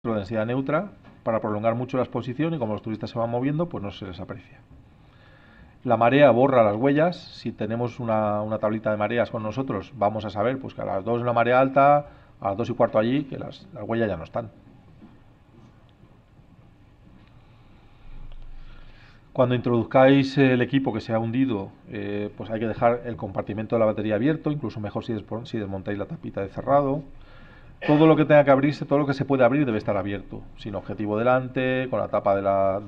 pero de densidad neutra, para prolongar mucho la exposición y como los turistas se van moviendo, pues no se les aprecia. La marea borra las huellas. Si tenemos una tablita de mareas con nosotros, vamos a saber pues que a las 2 una marea alta, a las 2 y cuarto allí, que las huellas ya no están. Cuando introduzcáis el equipo que se ha hundido, pues hay que dejar el compartimento de la batería abierto, incluso mejor si desmontáis la tapita de cerrado. Todo lo que tenga que abrirse, todo lo que se puede abrir debe estar abierto, sin objetivo delante, con la tapa de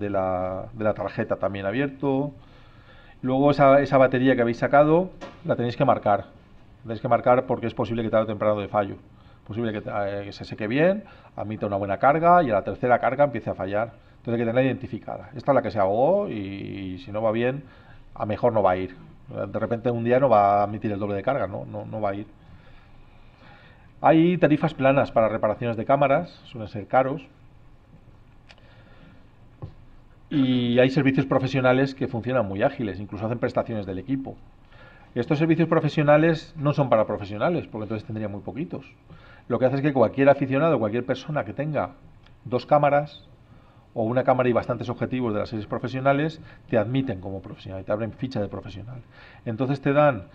la tarjeta también abierto. Luego esa batería que habéis sacado la tenéis que marcar. La tenéis que marcar porque es posible que tarde o temprano de fallo. Es posible que se seque bien, admita una buena carga y a la tercera carga empiece a fallar. Entonces hay que tenerla identificada. Esta es la que se ahogó y si no va bien, a mejor no va a ir. De repente un día no va a admitir el doble de carga, no va a ir. Hay tarifas planas para reparaciones de cámaras, suelen ser caros. Y hay servicios profesionales que funcionan muy ágiles, incluso hacen prestaciones del equipo. Estos servicios profesionales no son para profesionales, porque entonces tendría muy poquitos. Lo que hace es que cualquier aficionado, cualquier persona que tenga 2 cámaras o una cámara y bastantes objetivos de las series profesionales, te admiten como profesional y te abren ficha de profesional. Entonces te dan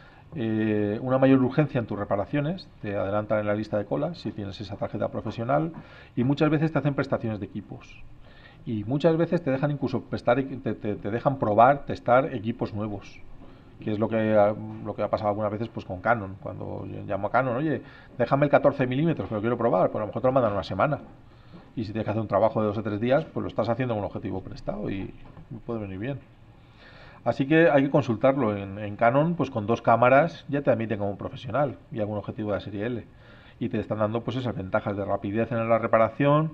una mayor urgencia en tus reparaciones, te adelantan en la lista de cola si tienes esa tarjeta profesional y muchas veces te hacen prestaciones de equipos. Y muchas veces te dejan incluso te dejan probar, testar equipos nuevos, que es lo que ha pasado algunas veces pues con Canon. Cuando yo llamo a Canon, oye, déjame el 14 milímetros que lo quiero probar, pues a lo mejor te lo mandan una semana. Y si tienes que hacer un trabajo de 2 o 3 días, pues lo estás haciendo con un objetivo prestado y puede venir bien. Así que hay que consultarlo. En Canon, pues con 2 cámaras ya te admiten como un profesional y algún objetivo de la serie L. Y te están dando pues esas ventajas de rapidez en la reparación